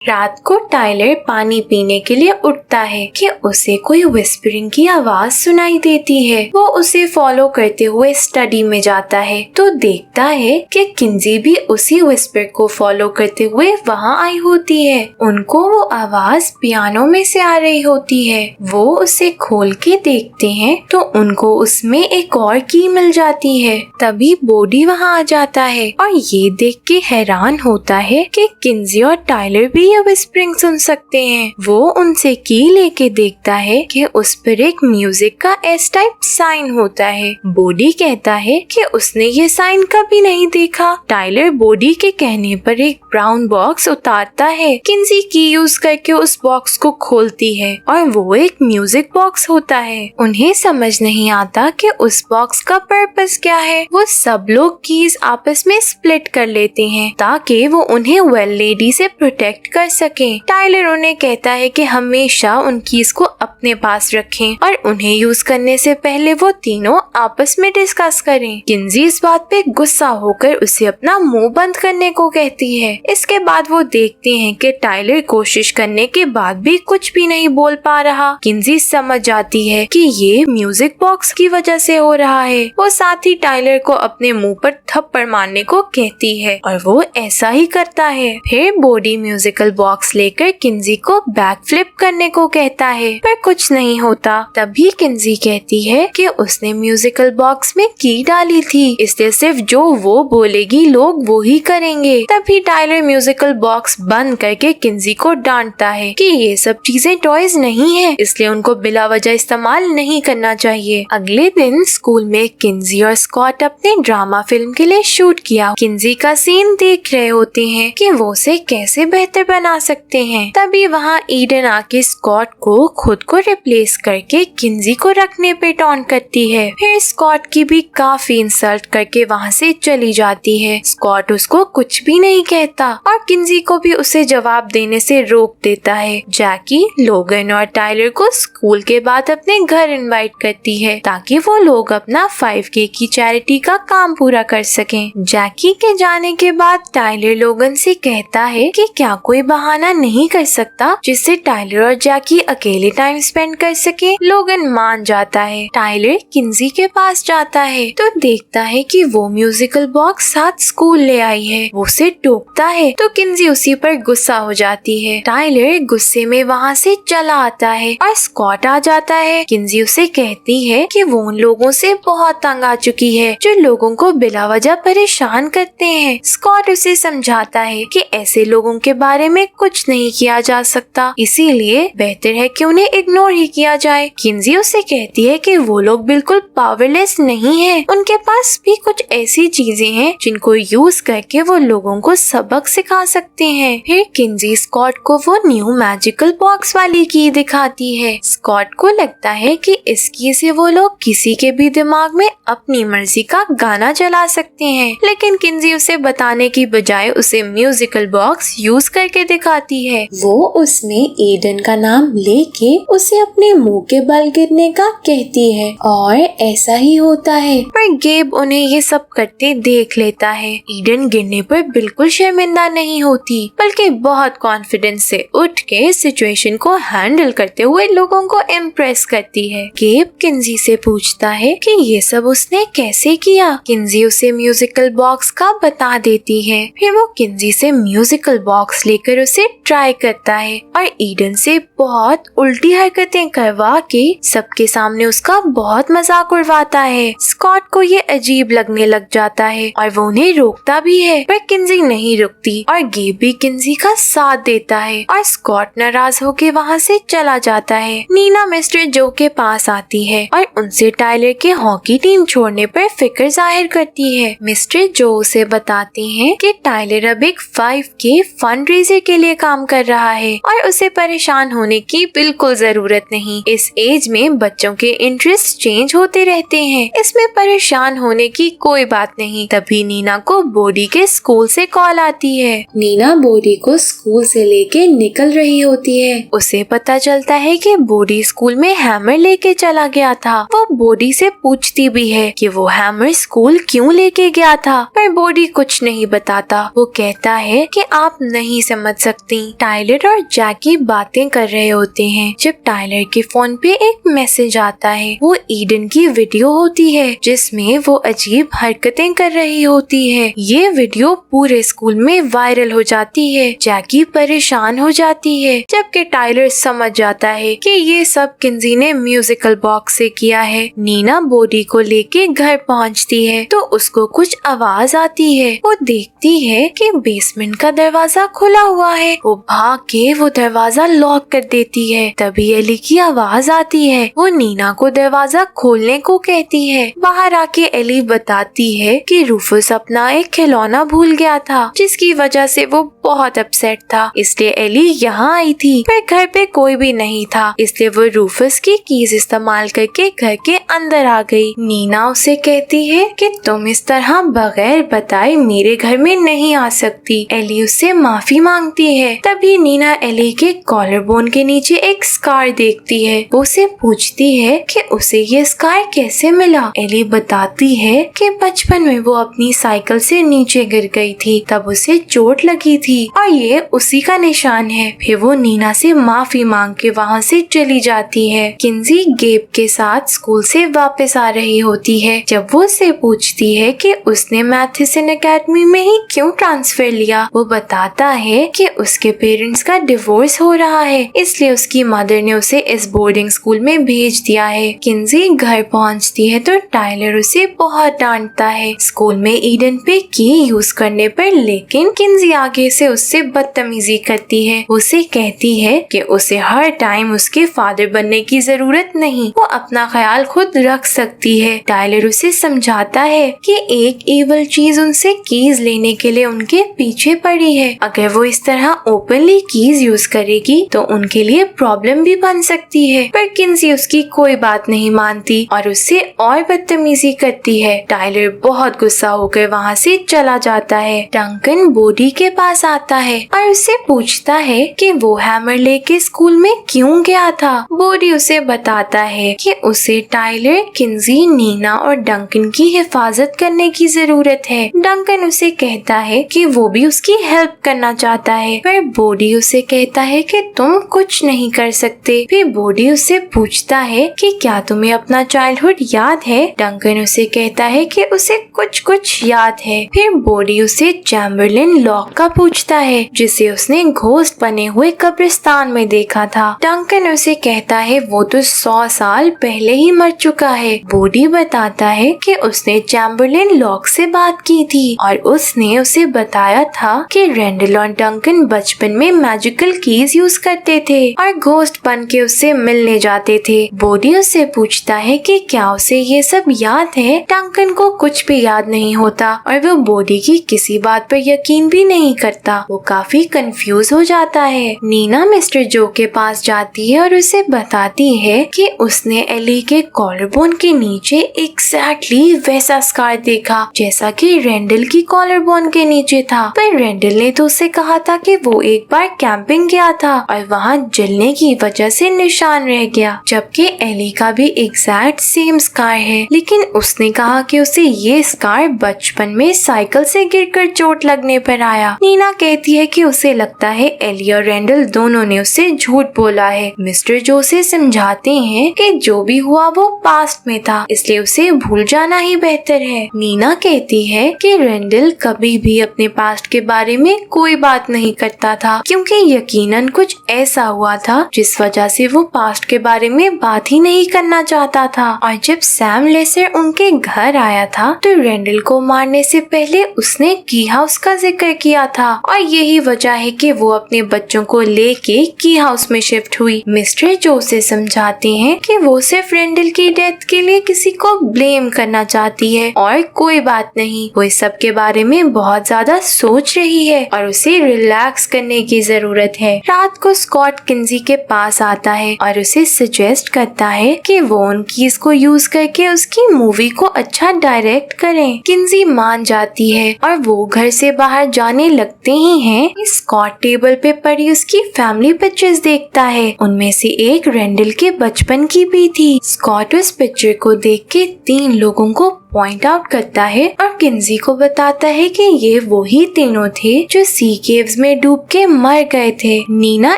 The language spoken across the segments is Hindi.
रात को टाइलर पानी पीने के लिए उठता है कि उसे कोई विस्परिंग की आवाज सुनाई देती है। वो उसे फॉलो करते हुए स्टडी में जाता है तो देखता है कि किंजी भी उसी विस्पर को फॉलो करते हुए वहाँ आई होती है। उनको वो आवाज पियानो में से आ रही होती है। वो उसे खोल के देखते हैं तो उनको उसमें एक और की मिल जाती है। तभी बोडी वहाँ आ जाता है और ये देख के हैरान होता है कि किंजी और टाइलर भी विस्परिंग सुन सकते हैं। वो उनसे की लेके देखता है कि उस पर एक म्यूजिक का एस टाइप साइन होता है। बोडी कहता है कि उसने ये साइन कभी नहीं देखा। टाइलर बोडी के कहने पर एक ब्राउन बॉक्स उतारता है। किंजी की यूज करके उस बॉक्स को खोलती है और वो एक म्यूजिक बॉक्स होता है। उन्हें समझ नहीं आता कि उस बॉक्स का पर्पस क्या है। वो सब लोग कीज आपस में स्प्लिट कर लेते हैं ताकि वो उन्हें वेल लेडी से प्रोटेक्ट कर सके। टाइलर उन्हें कहता है कि हमेशा उन कीज को अपने पास रखें और उन्हें यूज करने से पहले वो तीनों आपस में डिस्कस करें। किंजी इस बात पे गुस्सा होकर उसे अपना मुंह बंद करने को कहती है। इसके बाद वो देखते हैं कि टाइलर कोशिश करने के बाद भी कुछ भी नहीं बोल पा रहा। किंजी समझ जाती है कि ये म्यूजिक बॉक्स की वजह से हो रहा है। वो साथ ही टाइलर को अपने मुंह पर थप्पड़ मारने को कहती है और वो ऐसा ही करता है। फिर बॉडी म्यूजिकल बॉक्स लेकर किंजी को बैक फ्लिप करने को कहता है पर कुछ नहीं होता। तभी किंजी कहती है कि उसने म्यूजिकल बॉक्स में की डाली थी, इसलिए सिर्फ जो वो बोलेगी लोग वो ही करेंगे। तभी टाइलर म्यूजिकल बॉक्स बंद करके किंजी को डांटता है कि ये सब चीजें टॉयज नहीं है, इसलिए उनको बिला वजह इस्तेमाल नहीं करना चाहिए। अगले दिन स्कूल में किंजी और स्कॉट अपने ड्रामा फिल्म के लिए शूट किया। किंजी का सीन देख रहे होते हैं कि वो उसे कैसे बेहतर बना सकते हैं। तभी वहाँ ईडन आके स्कॉट को खुद को रिप्लेस करके किंजी को रखने पे टॉन्ट करती है। फिर स्कॉट की भी काफी इंसल्ट करके वहाँ से चली जाती है। स्कॉट उसको कुछ भी नहीं कहता और किंजी को भी उसे जवाब देने से रोक देता है। जैकी लोगन और टाइलर को स्कूल के बाद अपने घर इनवाइट करती है ताकि वो लोग अपना 5K की चैरिटी का काम पूरा कर सकें। जैकी के जाने के बाद टाइलर लोगन से कहता है कि क्या कोई बहाना नहीं कर सकता जिससे टाइलर और जैकी अकेले टाइम स्पेंड कर सके। लोगन मान जाता है। टाइलर किंजी के पास जाता है तो देखता है कि वो म्यूजिकल बॉक्स साथ स्कूल ले आई है। वो उसे टोकता है तो किंजी उसी पर गुस्सा हो जाती है। टाइलर गुस्से में वहाँ से चला आता है और स्कॉट आ जाता है। किंजी उसे कहती है कि वो उन लोगों से बहुत तंग आ चुकी है जो लोगों को बिला वजह परेशान करते हैं। स्कॉट उसे समझाता है कि ऐसे लोगों के बारे में कुछ नहीं किया जा सकता, इसीलिए बेहतर है कि उन्हें इग्नोर ही किया जाए। किंजी उसे कहती है कि वो लोग बिल्कुल पावरलेस नहीं हैं, उनके पास भी कुछ ऐसी चीजें हैं जिनको यूज करके वो लोगों को सबक सिखा सकते हैं। फिर किंजी स्कॉट को वो न्यू मैजिकल बॉक्स वाली की दिखाती है। स्कॉट को लगता है कि इस की से वो लोग किसी के भी दिमाग में अपनी मर्जी का गाना चला सकते हैं, लेकिन किंजी उसे बताने की बजाय उसे म्यूजिकल बॉक्स यूज करके दिखाती है। वो उसमें एडन का नाम लेके उसे अपने मुंह के बल गिरने का कहती है और ऐसा ही होता है। पर गेब उन्हें ये सब करते देख लेता है। एडन गिरने पर बिल्कुल शर्मिंदा नहीं होती बल्कि बहुत कॉन्फिडेंस से उठ के सिचुएशन को हैंडल करते हुए लोगों को इम्प्रेस करती है। गेब किंजी से पूछता है कि ये सब उसने कैसे किया। किंजी उसे म्यूजिकल बॉक्स का बता देती है। फिर वो किंजी से म्यूजिकल बॉक्स लेकर उसे ट्राई करता है और ईडन से बहुत उल्टी हरकतें करवा के सबके सामने उसका बहुत मजाक उड़वाता है। स्कॉट को ये अजीब लगने लग जाता है और वो उन्हें रोकता भी है, पर किंजी नहीं रुकती और गेब भी किंजी का साथ देता है और स्कॉट नाराज होके वहाँ से चला जाता है। नीना मिस्टर जो के पास आती है और उनसे टाइलर के हॉकी टीम छोड़ने पर फिक्र जाहिर करती है। मिस्टर जो उसे बताते हैं कि टाइलर अब एक 5K फंड रेजर के लिए काम कर रहा है और उसे परेशान होने की बिल्कुल जरूरत नहीं। इस एज में बच्चों के इंटरेस्ट चेंज होते रहते हैं, इसमें परेशान होने की कोई बात नहीं। तभी नीना को बॉडी के स्कूल से कॉल आती है। नीना बॉडी को स्कूल से लेके निकल रही होती है। उसे पता चलता है कि बॉडी स्कूल में हैमर लेके चला गया था। वो बॉडी से पूछती भी है कि वो हैमर स्कूल क्यों लेके गया था, पर बॉडी कुछ नहीं बताता। वो कहता है कि आप नहीं समझ समझ सकती। टाइलर और जैकी बातें कर रहे होते हैं जब टाइलर के फोन पे एक मैसेज आता है। वो ईडन की वीडियो होती है जिसमें वो अजीब हरकतें कर रही होती है। ये वीडियो पूरे स्कूल में वायरल हो जाती है। जैकी परेशान हो जाती है जबकि टाइलर समझ जाता है कि ये सब किंजी ने म्यूजिकल बॉक्स से किया है। नीना बॉडी को लेके घर पहुंचती है तो उसको कुछ आवाज आती है। वो देखती है कि बेसमेंट का दरवाजा खुला हुआ है। वो भाग के वो दरवाजा लॉक कर देती है। तभी एली की आवाज आती है। वो नीना को दरवाजा खोलने को कहती है। बाहर आके एली बताती है कि रूफस अपना एक खिलौना भूल गया था जिसकी वजह से वो बहुत अपसेट था, इसलिए एली यहाँ आई थी। पर घर पे कोई भी नहीं था, इसलिए वो रूफस की कीज इस्तेमाल करके घर के अंदर आ गई। नीना उसे कहती है कि तुम इस तरह बगैर बताए मेरे घर में नहीं आ सकती। एली उससे माफी मांगती है। तभी नीना एली के कॉलर बोन के नीचे एक स्कार देखती है। वो उसे पूछती है कि उसे ये स्कार कैसे मिला। एली बताती है कि बचपन में वो अपनी साइकिल से नीचे गिर गई थी, तब उसे चोट लगी थी और ये उसी का निशान है। फिर वो नीना से माफी मांग के वहाँ से चली जाती है। किंजी गेब के साथ स्कूल से वापस आ रही होती है। जब वो उससे पूछती है कि उसने मैथिसन एकेडमी में ही क्यों ट्रांसफर लिया, वो बताता है कि उसके पेरेंट्स का डिवोर्स हो रहा है, इसलिए उसकी मदर ने उसे इस बोर्डिंग स्कूल में भेज दिया है। किंजी घर पहुंचती है तो टाइलर उसे बहुत डांटता है स्कूल में ईडन पे की यूज करने पर, लेकिन किंजी आगे से उससे बदतमीजी करती है। उसे कहती है कि उसे हर टाइम उसके फादर बनने की जरूरत नहीं, वो अपना ख्याल खुद रख सकती है। टाइलर उसे समझाता है कि एक इवल चीज उनसे कीज लेने के लिए उनके पीछे पड़ी है। अगर वो इस तरह ओपनली कीज यूज करेगी तो उनके लिए प्रॉब्लम भी बन सकती है। पर किंजी उसकी कोई बात नहीं मानती और उससे और बदतमीजी करती है। टाइलर बहुत गुस्सा होकर वहाँ से चला जाता है। डंकन बॉडी के पास आता है और उससे पूछता है कि वो हैमर लेके स्कूल में क्यों गया था। बॉडी उसे बताता है कि उसे टाइलर, किंजी, नीना और डंकन की हिफाजत करने की जरूरत है। डंकन उसे कहता है कि वो भी उसकी हेल्प करना चाहता है, पर बॉडी उसे कहता है कि तुम कुछ नहीं कर सकते। फिर बॉडी उससे पूछता है कि क्या तुम्हें अपना चाइल्डहुड याद है। डंकन उसे कहता है कि उसे कुछ कुछ याद है। फिर बॉडी उसे चैम्बरलिन लॉक का पूछता है जिसे उसने घोस्ट बने हुए कब्रिस्तान में देखा था। डंकन उसे कहता है वो तो 100 साल पहले ही मर चुका है। बॉडी बताता है कि उसने चैम्बरलिन लॉक से बात की थी और उसने उसे बताया था कि रेंडल और डंकन बचपन में मैजिकल कीज यूज करते थे और घोस्ट बन के उससे मिलने जाते थे। बॉडी उससे पूछता है कि क्या उसे ये सब याद है। डंकन को कुछ भी याद नहीं होता और वो बॉडी की किसी बात पर यकीन भी नहीं करता। वो काफी कंफ्यूज हो जाता है। नीना मिस्टर जो के पास जाती है और उसे बताती है कि उसने एली के कॉलरबोन के नीचे एग्जैक्टली वैसा स्कार देखा जैसा कि रेंडल की कॉलरबोन के नीचे था। पर रेंडल ने तो उसे कहा था कि वो एक बार कैंपिंग गया था और वहाँ जलने की वजह से निशान रह गया, जबकि एली का भी एग्जैक्ट सेम स्कार है। लेकिन उसने कहा कि उसे ये स्कार बचपन में साइकिल से गिरकर चोट लगने पर आया। नीना कहती है कि उसे लगता है एली और रेंडल दोनों ने उससे झूठ बोला है। मिस्टर जो से समझाते हैं कि जो भी हुआ वो पास्ट में था, इसलिए उसे भूल जाना ही बेहतर है। नीना कहती है कि रेंडल कभी भी अपने पास्ट के बारे में कोई बात नहीं करता था क्योंकि यकीनन कुछ ऐसा हुआ था जिस वजह से वो पास्ट के बारे में बात ही नहीं करना चाहता था। और जब सैम लेसर उनके घर आया था तो रेंडल को मारने से पहले उसने की हाउस का जिक्र किया था और यही वजह है कि वो अपने बच्चों को लेके की हाउस में शिफ्ट हुई। मिस्टर जो से समझाते हैं कि वो सिर्फ रेंडल की डेथ के लिए किसी को ब्लेम करना चाहती है और कोई बात नहीं। वो इस सब के बारे में बहुत ज्यादा सोच रही है और उसे रिलैक्स करने की जरूरत है। रात को स्कॉट किंजी के पास आता है और उसे सजेस्ट करता है कि वो उन कीज को यूज करके उसकी मूवी को अच्छा डायरेक्ट करें। किंजी मान जाती है और वो घर से बाहर जाने लगते ही हैं। स्कॉट टेबल पे पड़ी उसकी फैमिली पिक्चर्स देखता है। उनमें से एक रेंडल के बचपन की भी थी। स्कॉट उस पिक्चर को देख के 3 लोगों को पॉइंट आउट करता है और किंजी को बताता है कि ये वही तीनों थे जो सी केव्स में डूब के मर गए थे। नीना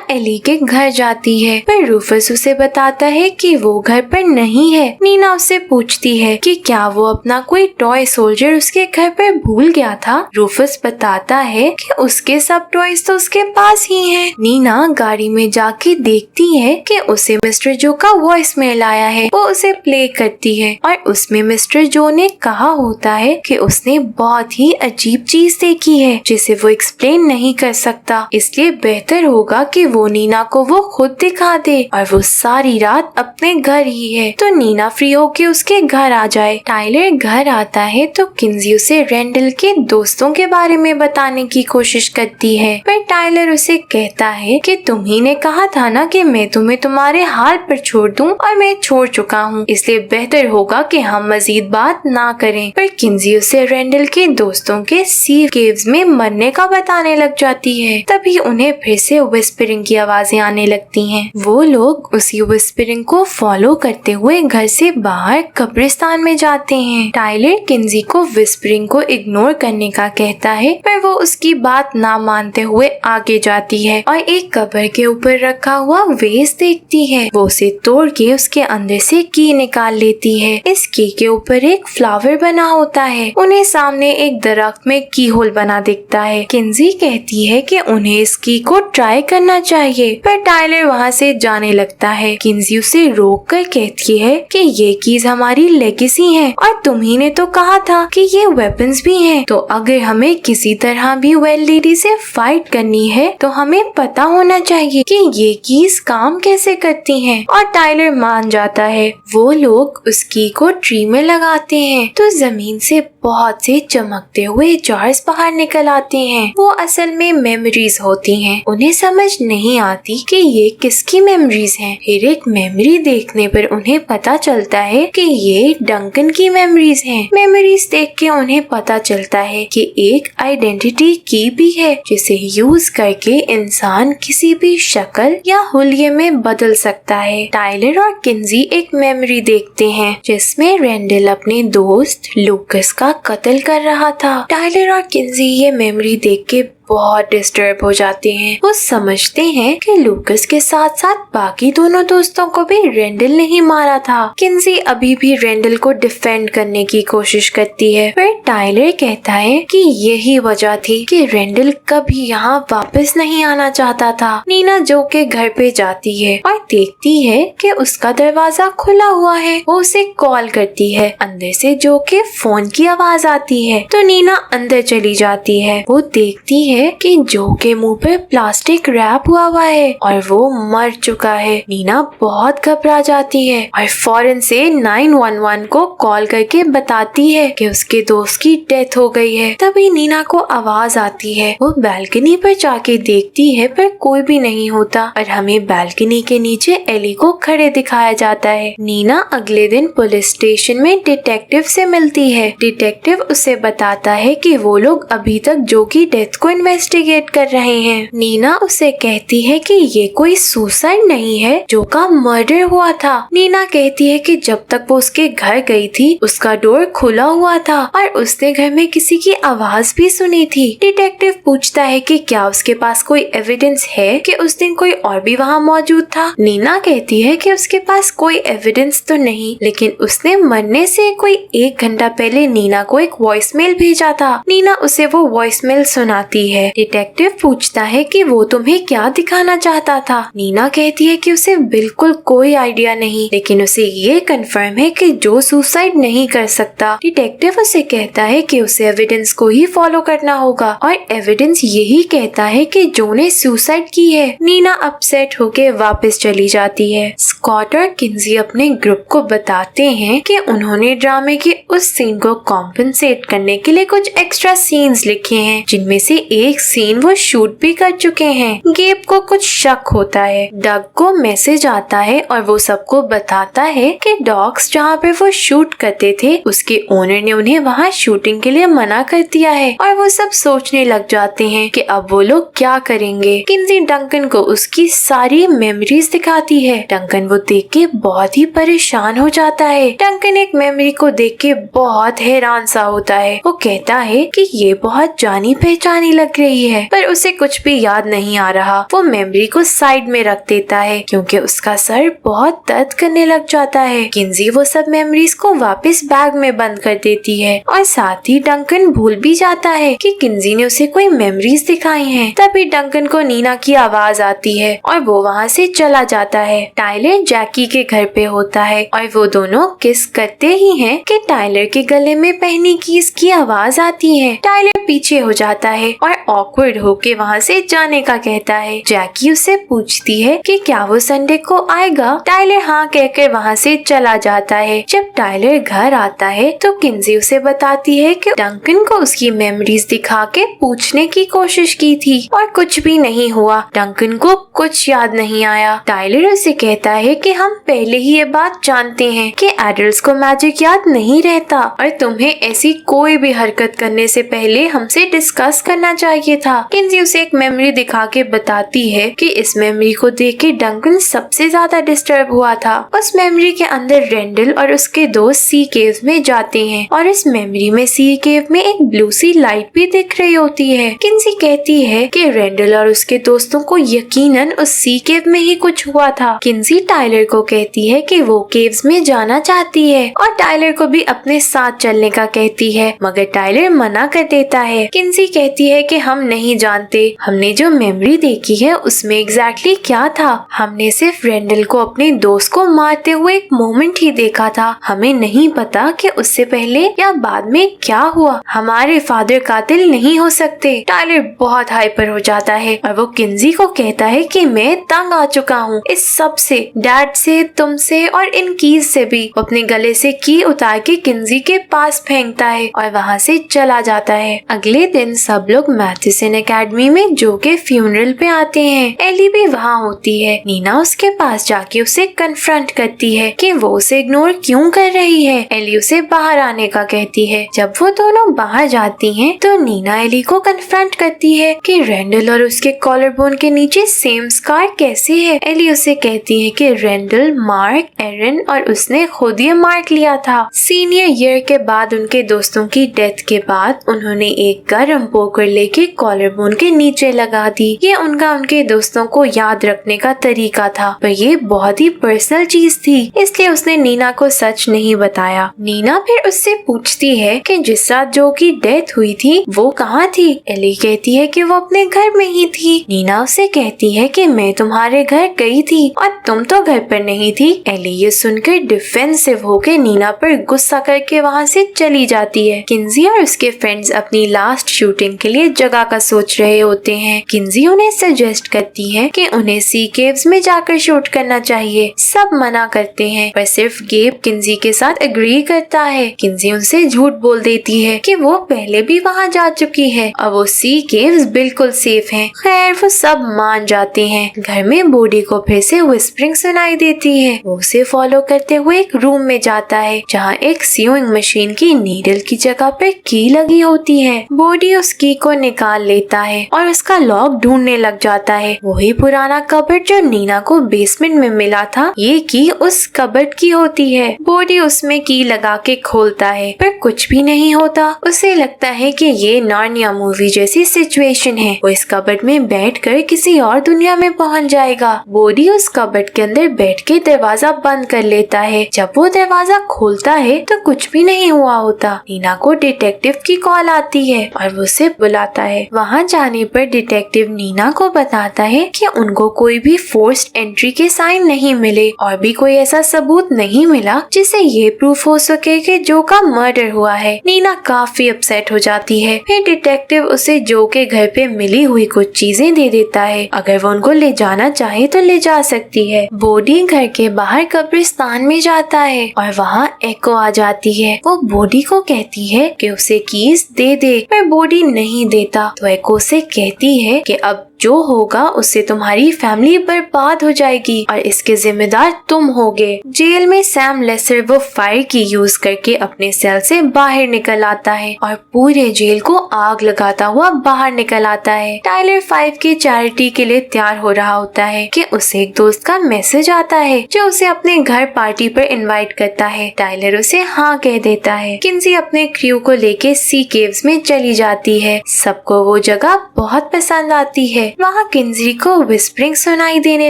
एली के घर जाती है पर रूफस उसे बताता है कि वो घर पर नहीं है। नीना उससे पूछती है कि क्या वो अपना कोई टॉय सोल्जर उसके घर पर भूल गया था। रूफस बताता है कि उसके सब टॉयज तो उसके पास ही हैं। नीना गाड़ी में जाके देखती है कि उसे मिस्टर जो का वॉइस मेल आया है। वो उसे प्ले करती है और उसमें मिस्टर जो ने कहा होता है कि उसने बहुत ही अजीब चीज देखी है जिसे वो एक्सप्लेन नहीं कर सकता, इसलिए बेहतर होगा कि वो नीना को वो खुद दिखा दे और वो सारी रात अपने घर ही है तो नीना फ्री होके उसके घर आ जाए। टाइलर घर आता है तो किंजी उसे रेंडल के दोस्तों के बारे में बताने की कोशिश करती है पर टाइलर उसे कहता है कि तुम ही ने कहा था ना कि मैं तुम्हें तुम्हारे हाल पर छोड़ दूं और मैं छोड़ चुका हूँ, इसलिए बेहतर होगा कि हम मजीद बात ना करें। पर किंजी उसे रेंडल के दोस्तों के सी केव्स में मरने का बताने लग जाती है। तभी उन्हें फिर से विस्परिंग की आवाजें आने लगती हैं। वो लोग उसी विस्परिंग को फॉलो करते हुए घर से बाहर कब्रिस्तान में जाते हैं। टाइलर किंजी को विस्परिंग को इग्नोर करने का कहता है पर वो उसकी बात ना मानते हुए आगे जाती है और एक कब्र के ऊपर रखा हुआ वेस देखती है। वो उसे तोड़ के उसके अंदर से की निकाल लेती है। इस की के ऊपर एक फ्लावर बना होता है। उन्हें सामने एक दरख्त में की होल बना दिखता है। किंजी कहती है कि उन्हें इस की को ट्राई करना चाहिए पर टाइलर वहाँ से जाने लगता है। किंजी उसे रोक कर कहती है कि ये कीज हमारी लेगेसी है और तुम ही ने तो कहा था कि ये वेपन्स भी हैं, तो अगर हमें किसी तरह भी वेल लेडी से फाइट करनी है तो हमें पता होना चाहिए कि ये कीज काम कैसे करती हैं। और टाइलर मान जाता है। वो लोग उस की को ट्री में लगाते हैं तो जमीन से बहुत से चमकते हुए जार्स बाहर निकल आते हैं। वो असल में मेमोरीज होती हैं। उन्हें समझ नहीं आती कि ये किसकी मेमोरीज हैं। फिर एक मेमोरी देखने पर उन्हें पता चलता है कि ये डंकन की मेमोरीज हैं। मेमोरीज देख के उन्हें पता चलता है कि एक आइडेंटिटी की भी है जिसे यूज करके इंसान किसी भी शक्ल या हुलिये में बदल सकता है। टाइलर और किंजी एक मेमोरी देखते हैं जिसमें रेंडल अपने दोस्त लूकस का कत्ल कर रहा था। टाइलर और किंजी ये मेमोरी देख के बहुत डिस्टर्ब हो जाते हैं। वो समझते हैं कि लूकस के साथ साथ बाकी दोनों दोस्तों को भी रेंडल ने ही मारा था। किंजी अभी भी रेंडल को डिफेंड करने की कोशिश करती है पर टाइलर कहता है कि यही वजह थी कि रेंडल कभी यहाँ वापस नहीं आना चाहता था। नीना जो के घर पे जाती है और देखती है कि उसका दरवाजा खुला हुआ है। वो उसे कॉल करती है। अंदर से जो के फोन की आवाज आती है तो नीना अंदर चली जाती है। वो देखती है कि जो के मुंह पे प्लास्टिक रैप हुआ है और वो मर चुका है। नीना बहुत घबरा जाती है और फौरन से 911 को कॉल करके बताती है कि उसके दोस्त की डेथ हो गई है। तभी नीना को आवाज आती है। वो बैल्कनी पर जाके देखती है पर कोई भी नहीं होता और हमें बैल्कनी के नीचे एली को खड़े दिखाया जाता है। नीना अगले दिन पुलिस स्टेशन में डिटेक्टिव से मिलती है। डिटेक्टिव उसे बताता है कि वो लोग अभी तक जो की डेथ को इन्वेस्टिगेट कर रहे हैं। नीना उसे कहती है कि ये कोई सुसाइड नहीं है, जो का मर्डर हुआ था। नीना कहती है कि जब तक वो उसके घर गई थी उसका डोर खुला हुआ था और उसने घर में किसी की आवाज भी सुनी थी। डिटेक्टिव पूछता है कि क्या उसके पास कोई एविडेंस है कि उस दिन कोई और भी वहाँ मौजूद था। नीना कहती है कि उसके पास कोई एविडेंस तो नहीं, लेकिन उसने मरने से कोई 1 घंटा पहले नीना को एक वॉइसमेल भेजा था। नीना उसे वो वॉइसमेल सुनाती है। डिटेक्टिव पूछता है कि वो तुम्हें क्या दिखाना चाहता था। नीना कहती है कि उसे बिल्कुल कोई आइडिया नहीं, लेकिन उसे ये कंफर्म है कि जो सुसाइड नहीं कर सकता। डिटेक्टिव उसे कहता है कि उसे एविडेंस को ही फॉलो करना होगा और एविडेंस यही कहता है कि जो ने सुसाइड की है। नीना अपसेट होके वापस चली जाती है। स्कॉट और किंजी अपने ग्रुप को बताते हैं कि उन्होंने ड्रामे के उस सीन को कॉम्पेंसेट करने के लिए कुछ एक्स्ट्रा सीन्स लिखे हैं, जिनमें से एक सीन वो शूट भी कर चुके हैं। गेब को कुछ शक होता है। डग को मैसेज आता है और वो सबको बताता है कि डॉग्स जहाँ पे वो शूट करते थे उसके ओनर ने उन्हें वहाँ शूटिंग के लिए मना कर दिया है। और वो सब सोचने लग जाते हैं कि अब वो लोग क्या करेंगे। किंजी डंकन को उसकी सारी मेमोरीज दिखाती है। डंकन वो देख के बहुत ही परेशान हो जाता है। डंकन एक मेमोरी को देख के बहुत हैरान सा होता है। वो कहता है कि ये बहुत जानी पहचानी लग रही है, पर उसे कुछ भी याद नहीं आ रहा। वो मेमोरी को साइड में रख देता है क्योंकि उसका सर बहुत दर्द करने लग जाता है। किंजी वो सब मेमोरीज को वापस बैग में बंद कर देती है और साथ ही डंकन भूल भी जाता है कि किंजी ने उसे कोई मेमोरीज दिखाई हैं। तभी डंकन को नीना की आवाज आती है और वो वहाँ से चला जाता है। टाइलर जैकी के घर पे होता है और वो दोनों किस करते ही हैं कि टाइलर के गले में पहनी कीज की आवाज आती है। टाइलर पीछे हो जाता है और ऑकवर्ड होके वहाँ से जाने का कहता है। जैकी उससे पूछती है कि क्या वो संडे को आएगा। टाइलर हाँ कहकर वहाँ से चला जाता है। जब टाइलर घर आता है तो किंजी उसे बताती है कि डंकन को उसकी मेमोरीज दिखा के पूछने की कोशिश की थी और कुछ भी नहीं हुआ। डंकन को कुछ याद नहीं आया। टाइलर उसे कहता है कि हम पहले ही ये बात जानते हैं कि एडल्ट्स को मैजिक याद नहीं रहता और तुम्हें ऐसी कोई भी हरकत करने से पहले हमसे डिस्कस करना चाहिए था। किंजी उसे एक मेमोरी दिखा के बताती है कि इस मेमोरी को देख के डंकन सबसे ज्यादा डिस्टर्ब हुआ था। उस मेमोरी के अंदर रेंडल और उसके दोस्त सी केव में जाते हैं और इस मेमोरी में सी केव में एक ब्लू सी लाइट भी दिख रही होती है। किंजी कहती है कि रेंडल और उसके दोस्तों को यकीनन उस सी केव में ही कुछ हुआ था। किंजी टाइलर को कहती है कि वो केव्स में जाना चाहती है और टाइलर को भी अपने साथ चलने का कहती है, मगर टाइलर मना कर देता है। किंजी कहती है कि हम नहीं जानते हमने जो मेमोरी देखी है उसमें एग्जैक्टली क्या था। हमने सिर्फ रेंडल को अपने दोस्त को मारते हुए एक मोमेंट ही देखा था। हमें नहीं पता कि उससे पहले या बाद में क्या हुआ। हमारे फादर कातिल नहीं हो सकते। टाइलर बहुत हाइपर हो जाता है और वो किंजी को कहता है कि मैं तंग आ चुका हूँ इस सब से, डैड से, तुमसे और इन कीज से भी। वो अपने गले से की उतार के किंजी के पास फेंकता है और वहाँ से चला जाता है। अगले दिन सब लोग मैथिसन एकेडमी में जो के फ्यूनरल पे आते हैं। एली भी वहाँ होती है। नीना उसके पास जाके उसे कन्फ्रंट करती है कि वो उसे इग्नोर क्यों कर रही है। एली उसे बाहर आने का कहती है। जब वो दोनों बाहर जाती हैं तो नीना एली को कन्फ्रंट करती है कि रेंडल और उसके कॉलर बोन के नीचे सेम स्कार कैसे है। एली उसे कहती है कि रेंडल, मार्क, एरन और उसने खुद ये मार्क लिया था। सीनियर ईयर के बाद उनके दोस्तों की डेथ के बाद उन्होंने एक गर्म पोकर लेके कॉलर बोन के नीचे लगा दी। ये उनके दोस्तों को याद रखने का तरीका था, पर ये बहुत ही पर्सनल चीज थी, इसलिए उसने नीना को सच नहीं बताया। नीना फिर उससे पूछती है कि जिस रात जो की डेथ हुई थी वो कहाँ थी। एली कहती है कि वो अपने घर में ही थी। नीना उसे कहती है कि मैं तुम्हारे घर गई थी और तुम तो घर पर नहीं थी। एली ये सुनकर डिफेंसिव होकर नीना पर गुस्सा करके वहाँ से चली जाती है। किंजी और उसके फ्रेंड्स अपनी लास्ट शूटिंग के लिए जगह का सोच रहे होते हैं। किंजी उन्हें सजेस्ट करती है कि उन्हें सी केव्स में जाकर शूट करना चाहिए। सब मना करते हैं पर सिर्फ गेब किंजी के साथ एग्री करता है। किंजी उनसे झूठ बोल देती है कि वो पहले भी वहाँ जा चुकी है और वो सी केव्स बिल्कुल सेफ हैं। खैर वो सब मान जाते हैं। घर में बॉडी को फिर से विस्परिंग सुनाई देती है। वो उसे फॉलो करते हुए एक रूम में जाता है जहाँ एक सीइंग मशीन की नीडल की जगह पे की लगी होती है। बॉडी उस की को निकाल लेता है और उसका लॉक ढूंढने लग जाता है। वही पुराना कबर्ड जो नीना को बेसमेंट में मिला था, ये की उस कबर्ड की होती है। बॉडी उसमें की लगा के खोलता है पर कुछ भी नहीं होता। उसे लगता है कि ये नार्निया मूवी जैसी सिचुएशन है। वो इस कबर्ड में बैठकर किसी और दुनिया में पहुंच जाएगा। बॉडी उस कबर्ड के अंदर बैठ के दरवाजा बंद कर लेता है। जब वो दरवाजा खोलता है तो कुछ भी नहीं हुआ होता। नीना को डिटेक्टिव की कॉल आती है और वो उसे बुलाता है। वहाँ जाने पर डिटेक्टिव नीना को बताता है कि उनको कोई भी फोर्स्ड एंट्री के साइन नहीं मिले और भी कोई ऐसा सबूत नहीं मिला जिससे ये प्रूफ हो सके कि जो का मर्डर हुआ है। नीना काफी अपसेट हो जाती है। फिर डिटेक्टिव उसे जो के घर पे मिली हुई कुछ चीजें दे देता है। अगर वो उनको ले जाना चाहे तो ले जा सकती है। बॉडी घर के बाहर कब्रिस्तान में जाता है और वहाँ एको आ जाती है। वो बॉडी को कहती है कि उसे कीज दे दे, पर बॉडी नहीं देती देता। तो एको से कहती है कि अब जो होगा उससे तुम्हारी फैमिली बर्बाद हो जाएगी और इसके जिम्मेदार तुम होगे। जेल में सैम लेसर वो फायर की यूज करके अपने सेल से बाहर निकल आता है और पूरे जेल को आग लगाता हुआ बाहर निकल आता है। टाइलर 5 की चैरिटी के लिए तैयार हो रहा होता है कि उसे एक दोस्त का मैसेज आता है जो उसे अपने घर पार्टी पर इनवाइट करता है। टाइलर उसे हाँ कह देता है। किन्जी अपने क्रू को लेके सी केव्स में चली जाती है। सबको वो जगह बहुत पसंद आती है। वहाँ किन्जी को विस्परिंग सुनाई देने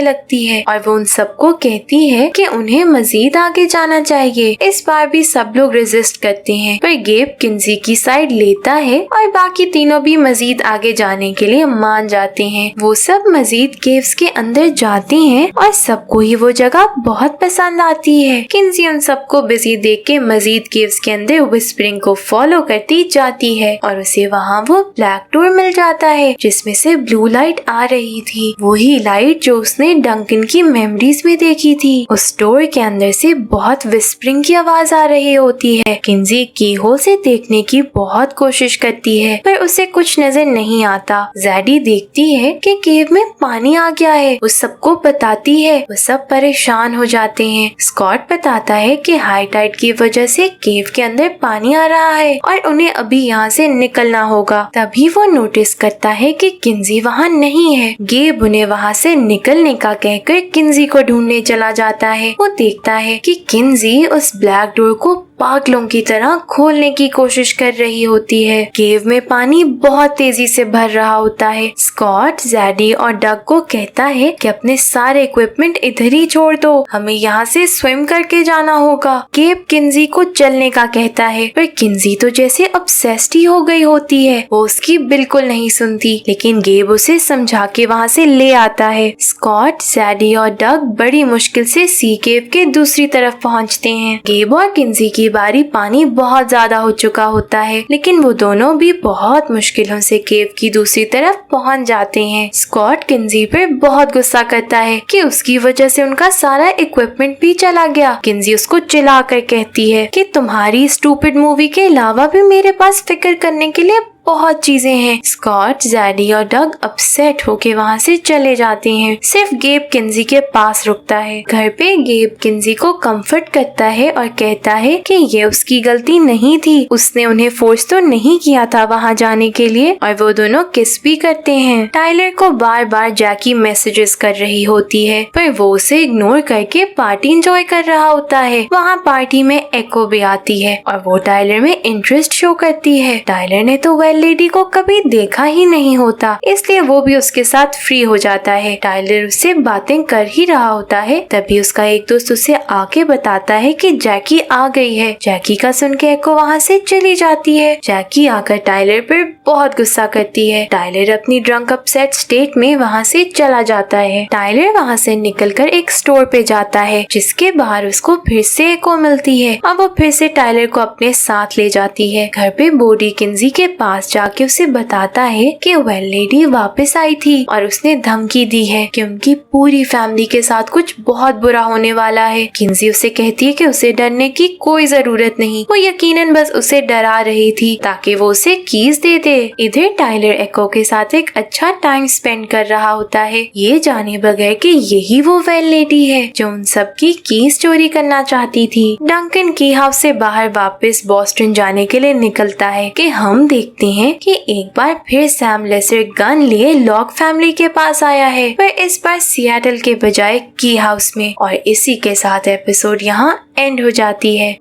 लगती है और वो उन सबको कहती है कि उन्हें मजीद आगे जाना चाहिए। इस बार भी सब लोग रेजिस्ट करते हैं पर गेब किन्जी की साइड लेता है और बाकी तीनों भी मजीद आगे जाने के लिए मान जाते हैं। वो सब मजीद केव्स के अंदर जाते हैं और सबको ही वो जगह बहुत पसंद आती है। किन्जी उन सबको बिजी देख के मजीद केव्स के अंदर विस्परिंग को फॉलो करती जाती है और उसे वहाँ वो ब्लैक डोर मिल जाता है जिसमें से ब्लू लाइट आ रही थी। वही लाइट जो उसने डंकन की मेमोरीज में देखी थी। उस डोर के अंदर से बहुत विस्परिंग की आवाज आ रही होती है। किन्जी की होल से देखने की बहुत कोशिश करती है पर उसे कुछ नजर नहीं आता। जैडी देखती है कि केव में पानी आ गया है। वो सबको बताती है। वो सब परेशान हो जाते हैं। स्कॉट बताता है कि हाई टाइड की वजह से केव के अंदर पानी आ रहा है और उन्हें अभी यहाँ से निकलना होगा। तभी वो नोटिस करता है कि किन्जी वहाँ नहीं है। गेब उन्हें वहाँ से निकलने का कहकर किन्जी को ढूंढने चला जाता है। वो देखता है कि किन्जी उस ब्लैक डोर को पागलों की तरह खोलने की कोशिश कर रही होती है। केव में पानी बहुत तेजी से भर रहा होता है। स्कॉट, जैडी और डग को कहता है कि अपने सारे इक्विपमेंट इधर ही छोड़ दो, हमें यहाँ से स्विम करके जाना होगा। गेब किन्जी को चलने का कहता है पर किन्जी तो जैसे ऑब्सेस्ड ही हो गई होती है। वो उसकी बिल्कुल नहीं सुनती लेकिन गेब उसे समझा के वहाँ से ले आता है। स्कॉट, जैडी और डग बड़ी मुश्किल से सी केव के दूसरी तरफ पहुँचते हैं। गेब और किन्जी की बारी पानी बहुत ज्यादा हो चुका होता है लेकिन वो दोनों भी बहुत मुश्किलों से केव की दूसरी तरफ पहुंच जाते हैं। स्कॉट किन्जी पर बहुत गुस्सा करता है कि उसकी वजह से उनका सारा इक्विपमेंट भी चला गया। किन्जी उसको चिल्लाकर कहती है कि तुम्हारी स्टूपिड मूवी के अलावा भी मेरे पास फिक्र करने के लिए बहुत चीजें हैं। स्कॉट, जैडी और डग अपसेट होके वहाँ से चले जाते हैं। सिर्फ गेब किन्जी के पास रुकता है। घर पे गेब किन्जी को कंफर्ट करता है और कहता है कि ये उसकी गलती नहीं थी, उसने उन्हें फोर्स तो नहीं किया था वहाँ जाने के लिए और वो दोनों किस भी करते हैं। टाइलर को बार बार जैकी मैसेजेस कर रही होती है पर वो उसे इग्नोर करके पार्टी एंजॉय कर रहा होता है। वहाँ पार्टी में एको भी आती है और वो टाइलर में इंटरेस्ट शो करती है। टाइलर ने तो लेडी को कभी देखा ही नहीं होता इसलिए वो भी उसके साथ फ्री हो जाता है। टाइलर उससे बातें कर ही रहा होता है तभी उसका एक दोस्त उसे आके बताता है कि जैकी आ गई है। जैकी का सुन के एको वहाँ से चली जाती है। जैकी आकर टाइलर पर बहुत गुस्सा करती है। टाइलर अपनी ड्रंक अपसेट स्टेट में वहाँ से चला जाता है। टाइलर वहाँ से निकलकर एक स्टोर पे जाता है जिसके बाहर उसको फिर से एको मिलती है। अब वो फिर से टाइलर को अपने साथ ले जाती है। घर पे बॉडी किन्जी के पास जाके उसे बताता है कि वेल लेडी वापस आई थी और उसने धमकी दी है कि उनकी पूरी फैमिली के साथ कुछ बहुत बुरा होने वाला है। किन्जी उसे कहती है कि उसे डरने की कोई जरूरत नहीं, वो यकीनन बस उसे डरा रही थी ताकि वो उसे कीज दे दे। इधर टाइलर एको के साथ एक अच्छा टाइम स्पेंड कर रहा होता है ये जाने बगैर कि यही वो वेल लेडी है जो उन सब की कीज चोरी करना चाहती थी। डंकन की हाउस से बाहर वापस बॉस्टन जाने के लिए निकलता है कि हम देखते हैं कि एक बार फिर सैम लेसर गन लिए लॉक फैमिली के पास आया है पर इस बार सिएटल के बजाय की हाउस में। और इसी के साथ एपिसोड यहाँ एंड हो जाती है।